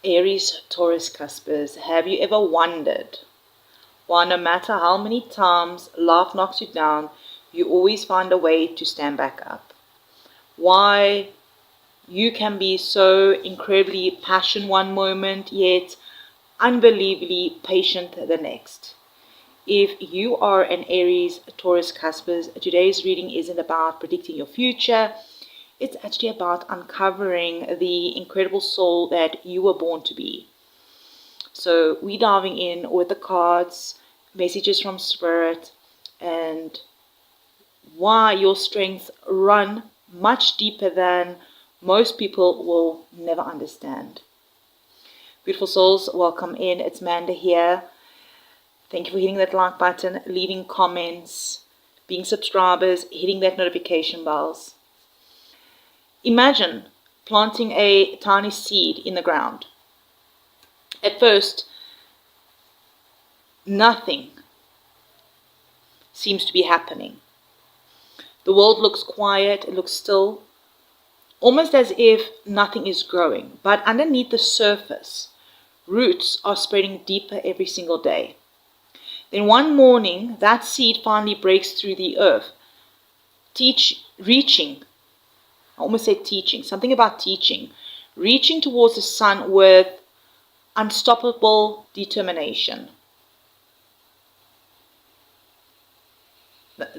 Aries, Taurus, Cuspers, have you ever wondered why no matter how many times life knocks you down, you always find a way to stand back up? Why you can be so incredibly passionate one moment, yet unbelievably patient the next? If you are an Aries, Taurus, Cuspers, today's reading isn't about predicting your future. It's actually about uncovering the incredible soul that you were born to be. So we're diving in with the cards, messages from Spirit, and why your strengths run much deeper than most people will never understand. Beautiful souls, welcome in. It's Manda here. Thank you for hitting that like button, leaving comments, being subscribers, hitting that notification bells. Imagine planting a tiny seed in the ground. At first, nothing seems to be happening. The world looks quiet, it looks still, almost as if nothing is growing. But underneath the surface, roots are spreading deeper every single day. Then one morning, that seed finally breaks through the earth, reaching towards the sun with unstoppable determination.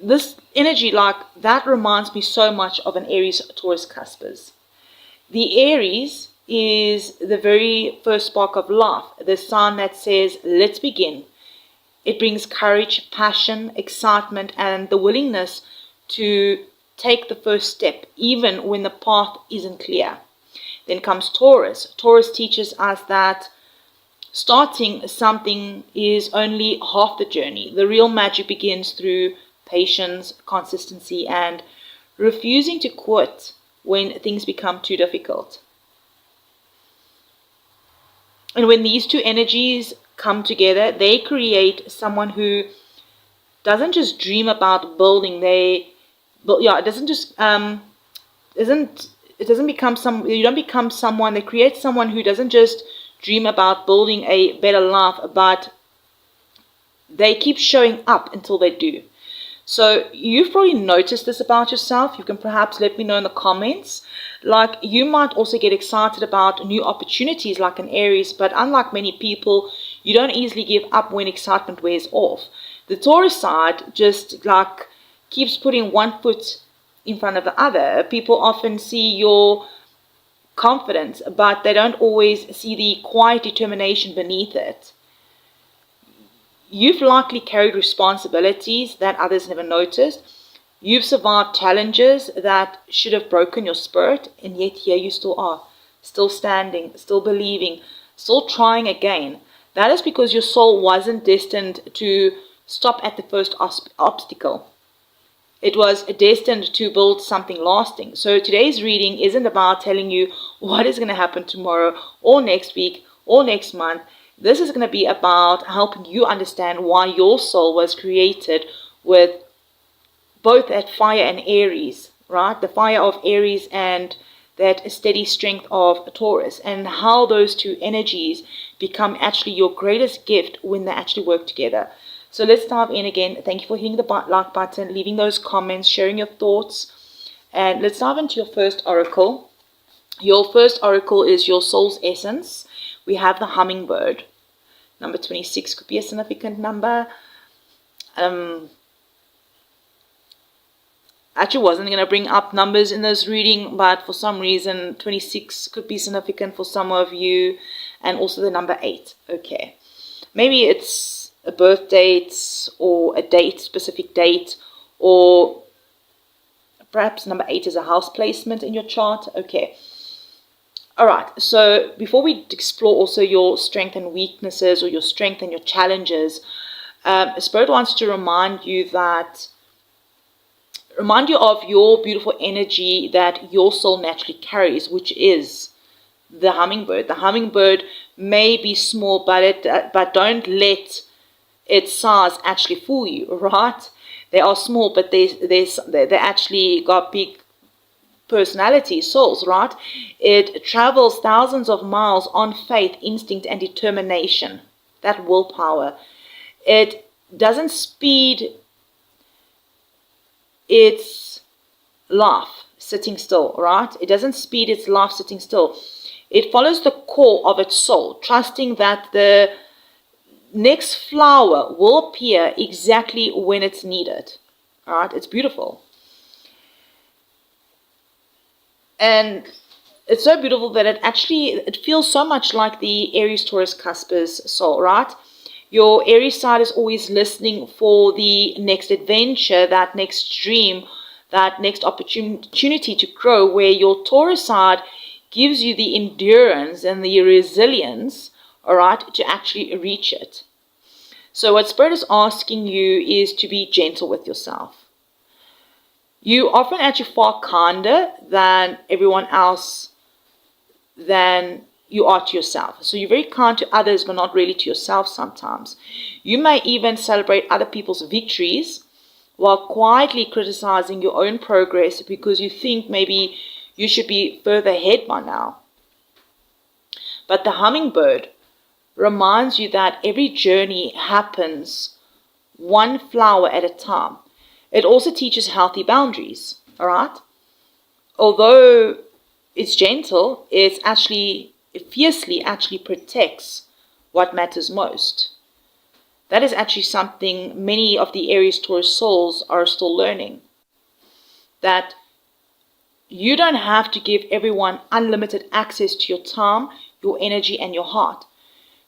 This energy, like that, reminds me so much of an Aries, Taurus, Cuspers. The Aries is the very first spark of life, the sign that says, let's begin. It brings courage, passion, excitement, and the willingness to take the first step, even when the path isn't clear. Then comes Taurus. Taurus teaches us that starting something is only half the journey. The real magic begins through patience, consistency, and refusing to quit when things become too difficult. And when these two energies come together, they create someone who doesn't just dream about building. You don't become someone. They create someone who doesn't just dream about building a better life, but they keep showing up until they do. So you've probably noticed this about yourself. You can perhaps let me know in the comments. Like, you might also get excited about new opportunities like an Aries, but unlike many people, you don't easily give up when excitement wears off. The Taurus side just like keeps putting one foot in front of the other. People often see your confidence, but they don't always see the quiet determination beneath it. You've likely carried responsibilities that others never noticed. You've survived challenges that should have broken your spirit, and yet here you still are, still standing, still believing, still trying again. That is because your soul wasn't destined to stop at the first obstacle. It was destined to build something lasting. So today's reading isn't about telling you what is going to happen tomorrow or next week or next month. This is going to be about helping you understand why your soul was created with both that fire and Aries, right? The fire of Aries and that steady strength of Taurus, and how those two energies become actually your greatest gift when they actually work together. So let's dive in again. Thank you for hitting the like button, leaving those comments, sharing your thoughts. And let's dive into your first oracle. Your first oracle is your soul's essence. We have the hummingbird. Number 26 could be a significant number. Actually wasn't going to bring up numbers in this reading, but for some reason 26 could be significant for some of you, and also the number 8. Okay, maybe it's a birth date or a date, specific date, or perhaps number 8 is a house placement in your chart. Okay. All right, so before we explore also your strength and weaknesses, or your strength and your challenges, Spirit wants to remind you of your beautiful energy that your soul naturally carries, which is the hummingbird. The hummingbird may be small, but don't let its size actually fool you, right? They are small, but they actually got big personality, souls, right? It travels thousands of miles on faith, instinct, and determination, that willpower. It doesn't speed its life sitting still, right? It doesn't speed its life sitting still. It follows the core of its soul, trusting that the next flower will appear exactly when it's needed. All right, it's beautiful. And it's so beautiful that it feels so much like the Aries, Taurus, Cusp's soul, right? Your Aries side is always listening for the next adventure, that next dream, that next opportunity to grow, where your Taurus side gives you the endurance and the resilience, all right, to actually reach it. So what Spirit is asking you is to be gentle with yourself. You often actually far kinder than everyone else, than you are to yourself. So you're very kind to others, but not really to yourself sometimes. You may even celebrate other people's victories while quietly criticizing your own progress because you think maybe you should be further ahead by now. But the hummingbird reminds you that every journey happens one flower at a time. It also teaches healthy boundaries, all right? Although it's gentle, it fiercely protects what matters most. That is actually something many of the Aries Taurus souls are still learning. That you don't have to give everyone unlimited access to your time, your energy, and your heart.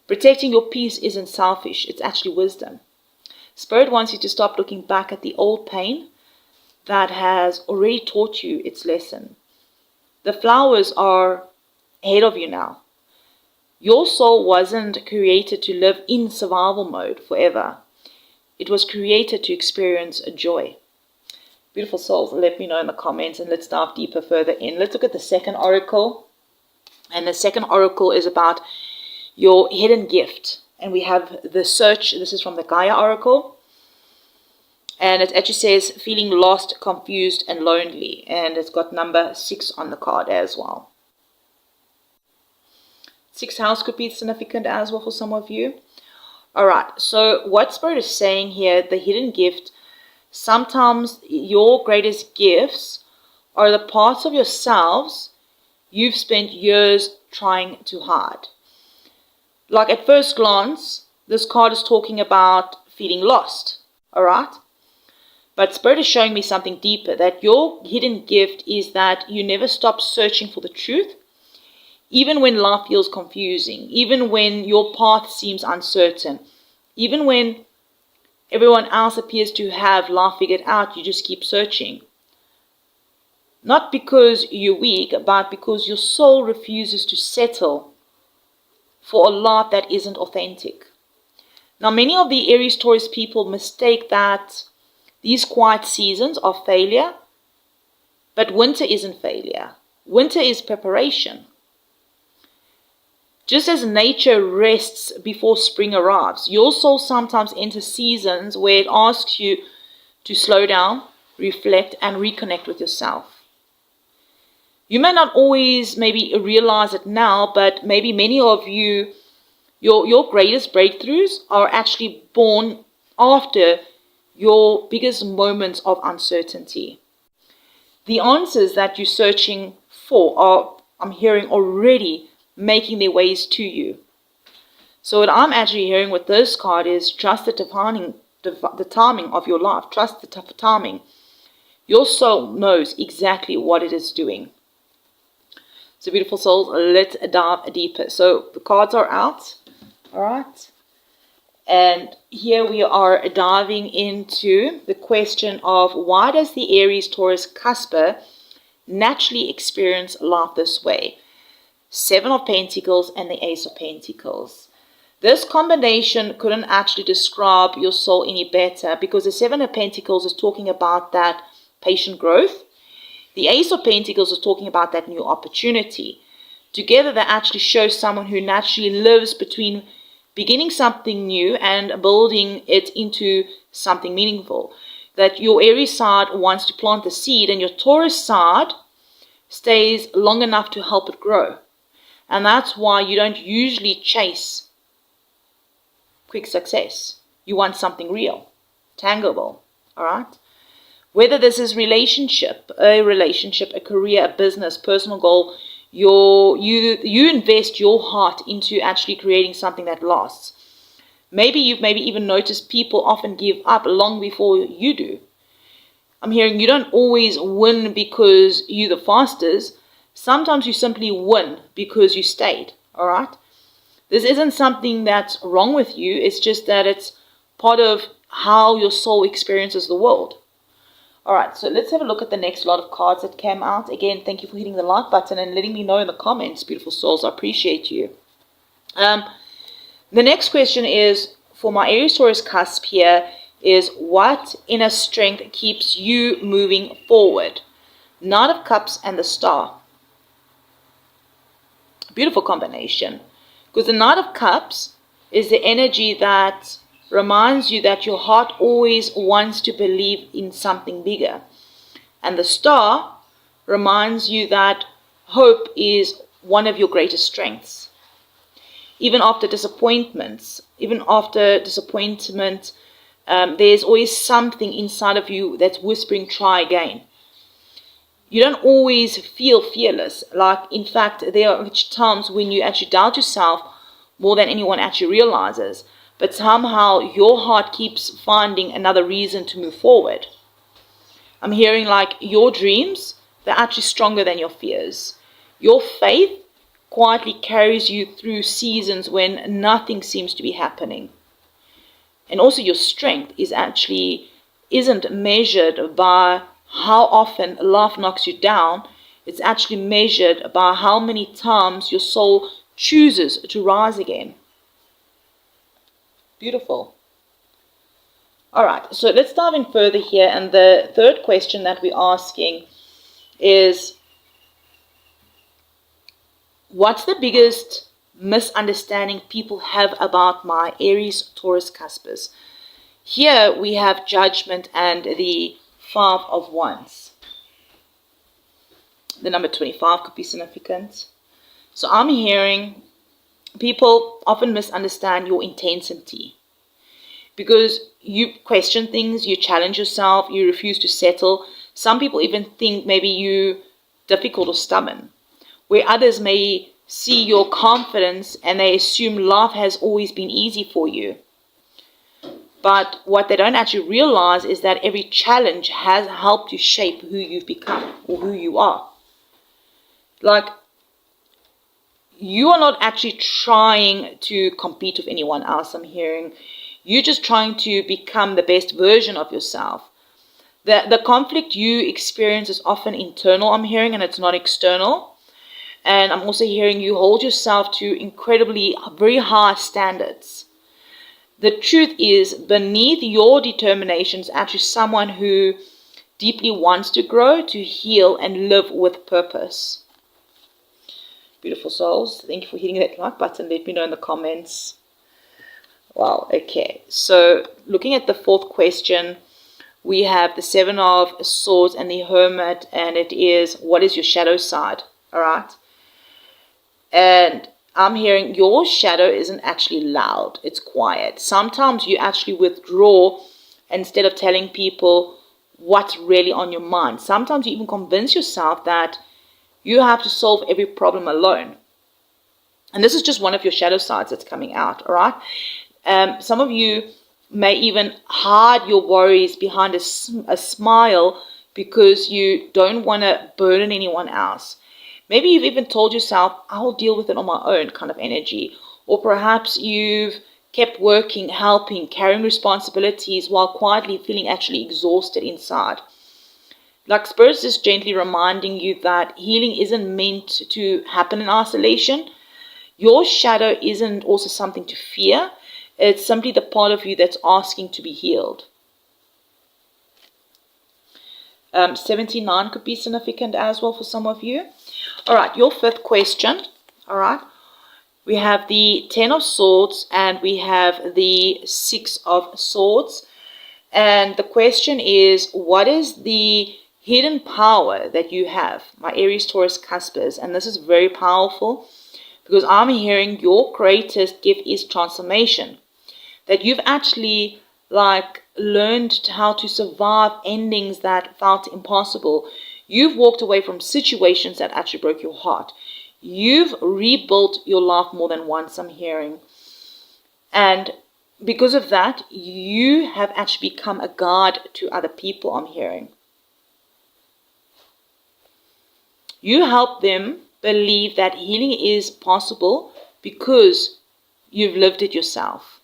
Protecting your peace isn't selfish, it's actually wisdom. Spirit wants you to stop looking back at the old pain that has already taught you its lesson. The flowers are ahead of you now. Your soul wasn't created to live in survival mode forever. It was created to experience a joy. Beautiful souls, let me know in the comments and let's dive deeper further in. Let's look at the second oracle. And the second oracle is about your hidden gift. And we have the search. This is from the Gaia oracle. And it actually says feeling lost, confused, and lonely. And it's got number 6 on the card as well. 6th house could be significant as well for some of you. Alright, so what Spirit is saying here, the hidden gift, sometimes your greatest gifts are the parts of yourselves you've spent years trying to hide. Like at first glance, this card is talking about feeling lost, alright? But Spirit is showing me something deeper, that your hidden gift is that you never stop searching for the truth, even when life feels confusing, even when your path seems uncertain, even when everyone else appears to have life figured out, you just keep searching. Not because you're weak, but because your soul refuses to settle for a life that isn't authentic. Now, many of the Aries Taurus people mistake that these quiet seasons are failure, but winter isn't failure. Winter is preparation. Just as nature rests before spring arrives, your soul sometimes enters seasons where it asks you to slow down, reflect, and reconnect with yourself. You may not always maybe realize it now, but maybe many of you, your greatest breakthroughs are actually born after your biggest moments of uncertainty. The answers that you're searching for are, I'm hearing, already making their ways to you. So what I'm actually hearing with this card is trust the timing of your life. Trust the timing. Your soul knows exactly what it is doing. So beautiful souls, let's dive deeper. So the cards are out. All right. And here we are diving into the question of why does the Aries Taurus cusper naturally experience life this way? 7 of Pentacles and the Ace of Pentacles. This combination couldn't actually describe your soul any better, because the 7 of Pentacles is talking about that patient growth. The Ace of Pentacles is talking about that new opportunity. Together they actually show someone who naturally lives between beginning something new and building it into something meaningful. That your Aries side wants to plant the seed, and your Taurus side stays long enough to help it grow. And that's why you don't usually chase quick success. You want something real, tangible, all right? Whether this is a career, a business, personal goal, you invest your heart into actually creating something that lasts. Maybe you've even noticed people often give up long before you do. I'm hearing you don't always win because you're the fastest. Sometimes you simply win because you stayed, all right? This isn't something that's wrong with you. It's just that it's part of how your soul experiences the world. All right, so let's have a look at the next lot of cards that came out. Again, thank you for hitting the like button and letting me know in the comments, beautiful souls. I appreciate you. The next question is, for my Aries Taurus cusp here, is what inner strength keeps you moving forward? Knight of Cups and the Star. Beautiful combination. Because the Knight of Cups is the energy that reminds you that your heart always wants to believe in something bigger. And the Star reminds you that hope is one of your greatest strengths. Even after disappointment, there's always something inside of you that's whispering, try again. You don't always feel fearless. In fact, there are times when you actually doubt yourself more than anyone actually realizes. But somehow your heart keeps finding another reason to move forward. I'm hearing your dreams, they're actually stronger than your fears. Your faith quietly carries you through seasons when nothing seems to be happening. And also your strength isn't measured by how often life knocks you down. It's actually measured by how many times your soul chooses to rise again. Beautiful. All right, so let's dive in further here. And the third question that we're asking is, what's the biggest misunderstanding people have about my Aries Taurus cuspers? Here we have Judgment and the 5 of Wands. The number 25 could be significant. So I'm hearing people often misunderstand your intensity because you question things, you challenge yourself, you refuse to settle. Some people even think maybe you're difficult or stubborn, where others may see your confidence and they assume life has always been easy for you. But what they don't actually realize is that every challenge has helped you shape who you've become or who you are. You are not actually trying to compete with anyone else, I'm hearing. You're just trying to become the best version of yourself. The conflict you experience is often internal, I'm hearing, and it's not external. And I'm also hearing you hold yourself to very high standards. The truth is, beneath your determination is actually someone who deeply wants to grow, to heal, and live with purpose. Beautiful souls, thank you for hitting that like button. Let me know in the comments. Wow, okay. So looking at the fourth question, we have the 7 of Swords and the Hermit, and it is, what is your shadow side? All right. And I'm hearing your shadow isn't actually loud. It's quiet. Sometimes you actually withdraw instead of telling people what's really on your mind. Sometimes you even convince yourself that you have to solve every problem alone. And this is just one of your shadow sides that's coming out, all right? Some of you may even hide your worries behind a smile because you don't want to burden anyone else. Maybe you've even told yourself, I'll deal with it on my own kind of energy. Or perhaps you've kept working, helping, carrying responsibilities while quietly feeling actually exhausted inside. Spirit is just gently reminding you that healing isn't meant to happen in isolation. Your shadow isn't also something to fear. It's simply the part of you that's asking to be healed. 79 could be significant as well for some of you. All right, your fifth question. All right, we have the 10 of Swords and we have the 6 of Swords. And the question is, what is the hidden power that you have, my Aries, Taurus, Cuspers, and this is very powerful because I'm hearing your greatest gift is transformation. That you've actually learned how to survive endings that felt impossible. You've walked away from situations that actually broke your heart. You've rebuilt your life more than once, I'm hearing. And because of that, you have actually become a guide to other people, I'm hearing. You help them believe that healing is possible because you've lived it yourself.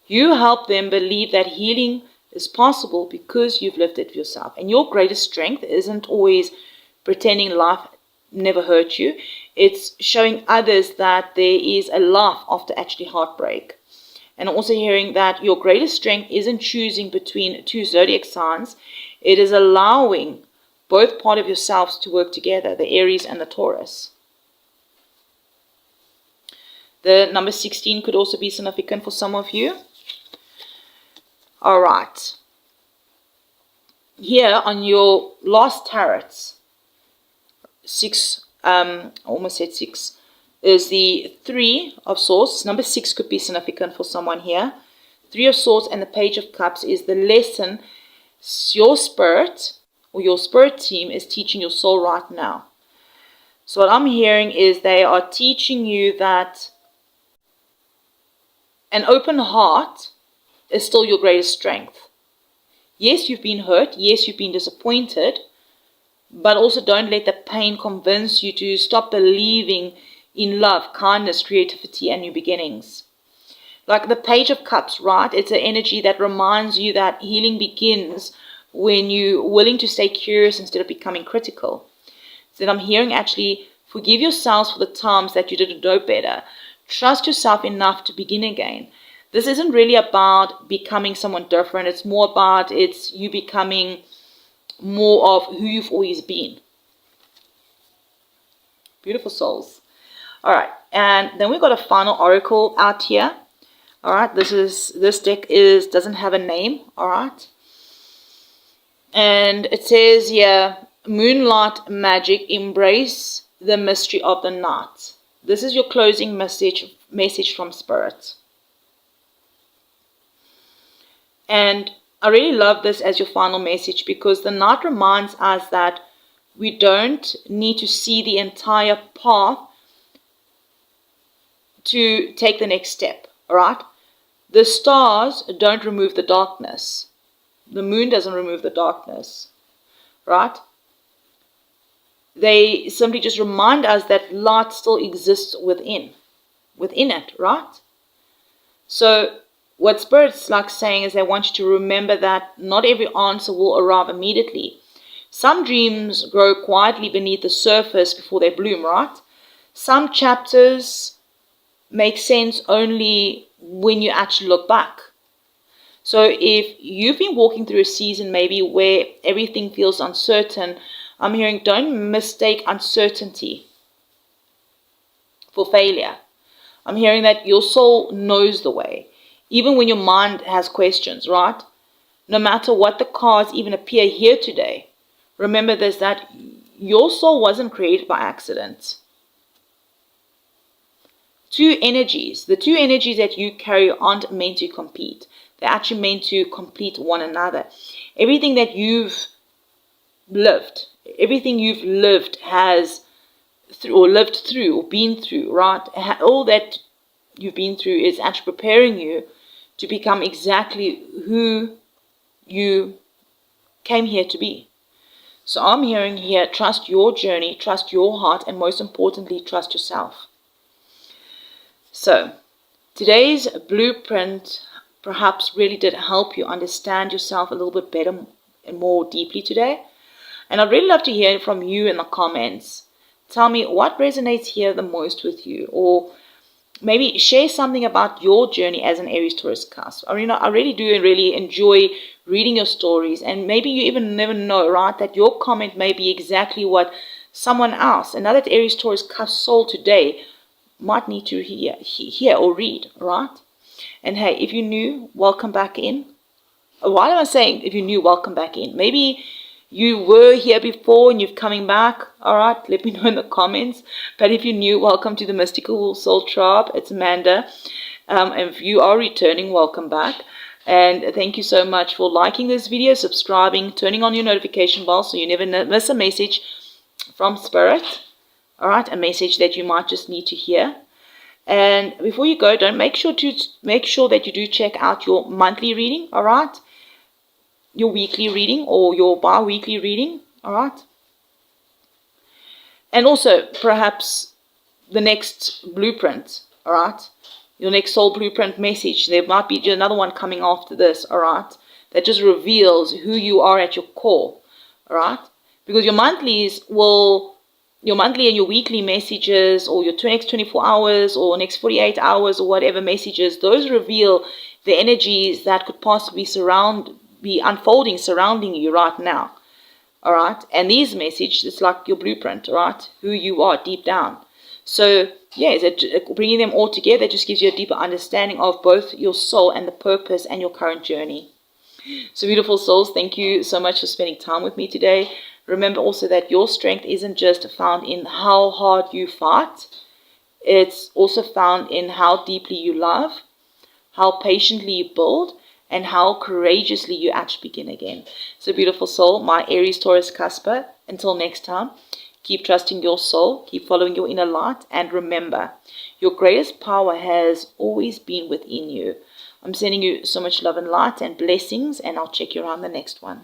You help them believe that healing is possible because you've lived it yourself. And your greatest strength isn't always pretending life never hurt you. It's showing others that there is a life after actually heartbreak. And also hearing that your greatest strength isn't choosing between two zodiac signs. It is allowing both part of yourselves to work together, the Aries and the Taurus. The number 16 could also be significant for some of you. All right. Here on your last tarots, 6, I almost said 6, is the 3 of Swords. Number 6 could be significant for someone here. 3 of Swords and the Page of Cups is the lesson your spirit or your spirit team is teaching your soul right now. So what I'm hearing is they are teaching you that an open heart is still your greatest strength. Yes, you've been hurt. Yes, you've been disappointed. But also don't let the pain convince you to stop believing in love, kindness, creativity, and new beginnings. Like the Page of Cups, right? It's an energy that reminds you that healing begins when you're willing to stay curious instead of becoming critical. So I'm hearing actually forgive yourselves for the times that you didn't know better. Trust yourself enough to begin again. This isn't really about becoming someone different. It's more about you becoming more of who you've always been. Beautiful souls. All right, and then we've got a final oracle out here. All right, this deck doesn't have a name. All right, and it says here, Moonlight Magic, embrace the mystery of the night. This is your closing message from Spirit. And I really love this as your final message because the night reminds us that we don't need to see the entire path to take the next step, all right? The stars don't remove the darkness. The moon doesn't remove the darkness, right? They simply just remind us that light still exists within it, right? So what Spirit's saying is they want you to remember that not every answer will arrive immediately. Some dreams grow quietly beneath the surface before they bloom, right? Some chapters make sense only when you actually look back. So if you've been walking through a season maybe where everything feels uncertain, I'm hearing don't mistake uncertainty for failure. I'm hearing that your soul knows the way, even when your mind has questions, right? No matter what the cards even appear here today, remember this, that your soul wasn't created by accident. The two energies that you carry aren't meant to compete. They're actually meant to complete one another. Everything that you've lived, has lived through or been through, right? All that you've been through is actually preparing you to become exactly who you came here to be. So I'm hearing here, trust your journey, trust your heart, and most importantly, trust yourself. So today's blueprint perhaps really did help you understand yourself a little bit better and more deeply today. And I'd really love to hear from you in the comments. Tell me what resonates here the most with you, or maybe share something about your journey as an Aries Taurus cusp. I really do enjoy reading your stories, and maybe you even never know, right, that your comment may be exactly what someone else, another Aries Taurus cusp soul today, might need to hear or read, right? And hey, if you're new, welcome back in. Why am I saying if you're new, welcome back in? Maybe you were here before and you're coming back, all right, let me know in the comments. But if you're new, welcome to the Mystical Soul Tribe. It's Amanda. And if you are returning, welcome back. And thank you so much for liking this video, subscribing, turning on your notification bell so you never miss a message from Spirit. All right, a message that you might just need to hear. And before you go, make sure that you do check out your monthly reading, all right? Your weekly reading or your bi-weekly reading, all right? And also, perhaps the next blueprint, all right? Your next soul blueprint message. There might be another one coming after this, all right? That just reveals who you are at your core, all right? Because your monthly and your weekly messages, or your next 24 hours or next 48 hours or whatever messages, those reveal the energies that could possibly be unfolding surrounding you right now. All right. And these messages, it's like your blueprint, all right? Who you are deep down. So, yeah, bringing them all together just gives you a deeper understanding of both your soul and the purpose and your current journey. So, beautiful souls, thank you so much for spending time with me today. Remember also that your strength isn't just found in how hard you fight. It's also found in how deeply you love, how patiently you build, and how courageously you actually begin again. So, beautiful soul, my Aries, Taurus, CUSP. Until next time, keep trusting your soul, keep following your inner light, and remember, your greatest power has always been within you. I'm sending you so much love and light and blessings, and I'll check you around the next one.